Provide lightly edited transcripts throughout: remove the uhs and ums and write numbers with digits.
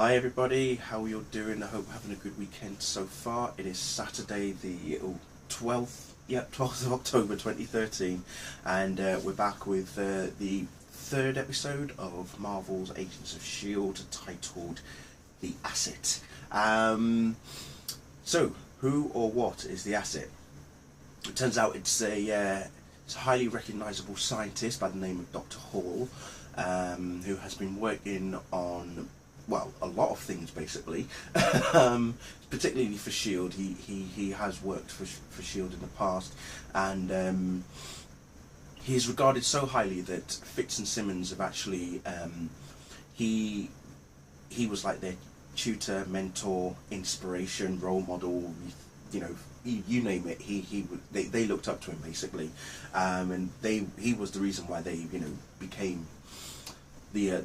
Hi everybody, how are you doing? I hope having a good weekend so far. It is Saturday the 12th of October 2013, and we're back with the third episode of Marvel's Agents of S.H.I.E.L.D. titled The Asset. So, who or what is the Asset? It turns out it's a highly recognisable scientist by the name of Dr. Hall, who has been working on, well, a lot of things basically, particularly for S.H.I.E.L.D. He has worked for S.H.I.E.L.D. in the past, and he is regarded so highly that Fitz and Simmons have actually, he was like their tutor, mentor, inspiration, role model, you know, you name it. They looked up to him basically, and he was the reason why they, you know, became the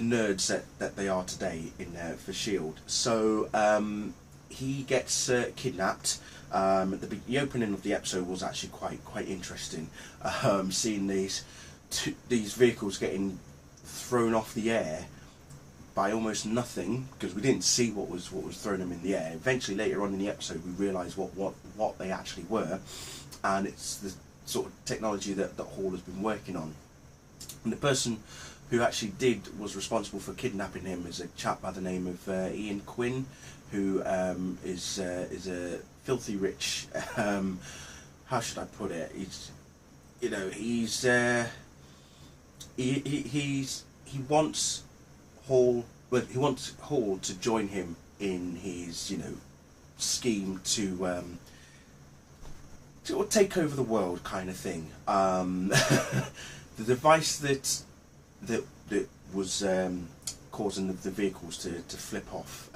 nerds that they are today in for S.H.I.E.L.D. So he gets kidnapped. The opening of the episode was actually quite interesting, seeing these vehicles getting thrown off the air by almost nothing, because we didn't see what was throwing them in the air. Eventually, later on in the episode, we realised what they actually were, and it's the sort of technology that Hall has been working on. And the person who actually was responsible for kidnapping him is a chap by the name of Ian Quinn, who is a filthy rich. How should I put it? He wants Hall. Well, he wants Hall to join him in his, you know, scheme to take over the world, kind of thing. The device that was causing the vehicles to flip off,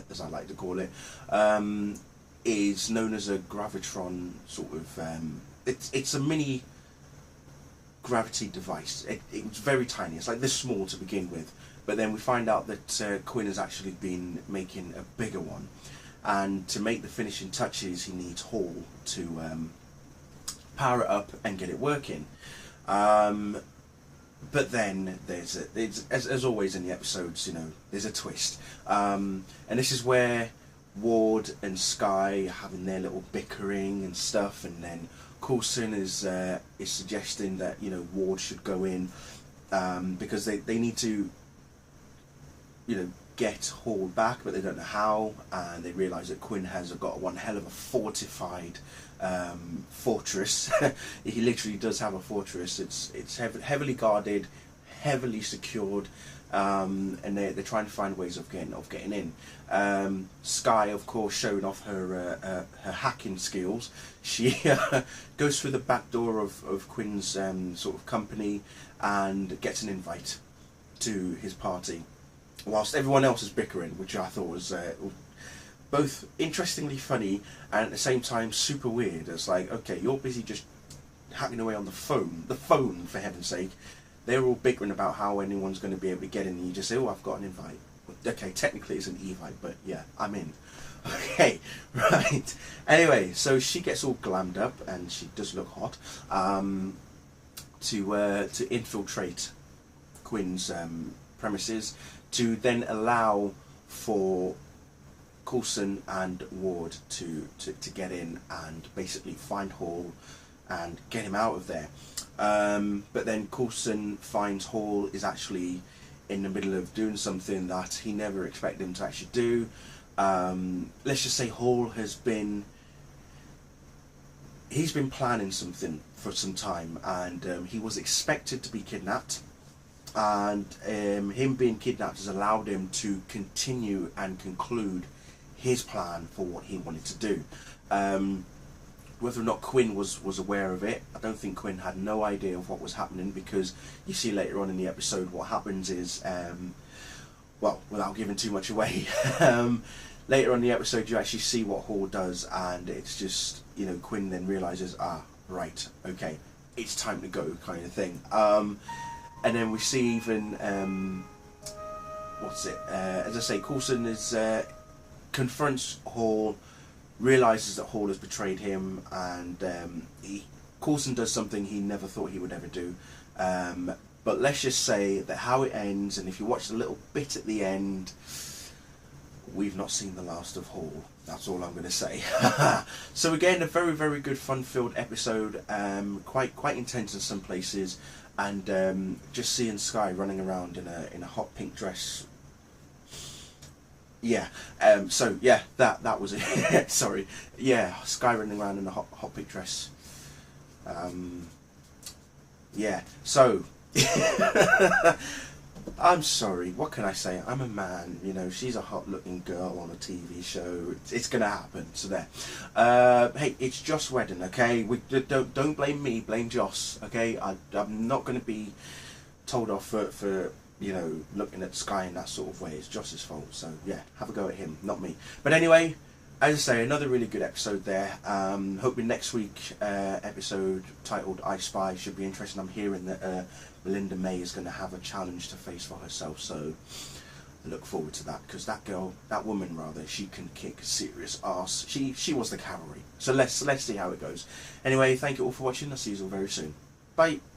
as I like to call it, is known as a gravitron sort of. It's a mini gravity device. It's very tiny. It's like this small to begin with, but then we find out that Quinn has actually been making a bigger one, and to make the finishing touches, he needs Hall to power it up and get it working. But then there's as always in the episodes, you know, there's a twist, and this is where Ward and Skye are having their little bickering and stuff, and then Coulson is suggesting that, you know, Ward should go in, because they need to, you know, get Hall back, but they don't know how, and they realise that Quinn has got one hell of a fortified fortress. He literally does have a fortress. It's heavily guarded, heavily secured, and they're trying to find ways of getting in. Skye, of course, showing off her hacking skills. She goes through the back door of Quinn's sort of company and gets an invite to his party, whilst everyone else is bickering, which I thought was both interestingly funny and at the same time super weird. It's like, okay, you're busy just hacking away on the phone, for heaven's sake. They're all bickering about how anyone's going to be able to get in, and you just say, oh, I've got an invite. Okay, technically it's an evite, but yeah, I'm in. Okay, right. Anyway, so she gets all glammed up, and she does look hot, to infiltrate Quinn's premises, to then allow for Coulson and Ward to get in and basically find Hall and get him out of there. But then Coulson finds Hall is actually in the middle of doing something that he never expected him to actually do. Let's just say Hall he's been planning something for some time, and he was expected to be kidnapped, and him being kidnapped has allowed him to continue and conclude his plan for what he wanted to do. Whether or not Quinn was aware of it, I don't think Quinn had no idea of what was happening, because you see later on in the episode what happens is, well, without giving too much away, later on in the episode you actually see what Hall does, and it's just, you know, Quinn then realises, right, okay, it's time to go, kind of thing. And then we see even, as I say, Coulson confronts Hall, realises that Hall has betrayed him, and Coulson does something he never thought he would ever do. But let's just say that how it ends, and if you watch the little bit at the end, we've not seen the last of Hall. That's all I'm going to say. So again, a very, very good fun-filled episode. Quite intense in some places, and just seeing Skye running around in a hot pink dress. Yeah. So yeah, that was it. Sorry. Yeah, Skye running around in a hot pink dress. Yeah. So. I'm sorry, what can I say? I'm a man, you know, she's a hot looking girl on a TV show. It's gonna happen, so there. Hey, it's Joss' wedding, okay? Don't blame me, blame Joss, okay? I'm not gonna be told off for you know, looking at Skye in that sort of way. It's Joss's fault, so yeah, have a go at him, not me. But anyway, as I say, another really good episode there. Hoping next week episode titled I Spy should be interesting. I'm hearing that Melinda May is going to have a challenge to face for herself, so I look forward to that, because that woman rather, she can kick serious arse. She was the cavalry. So let's see how it goes. Anyway, thank you all for watching. I'll see you all very soon. Bye.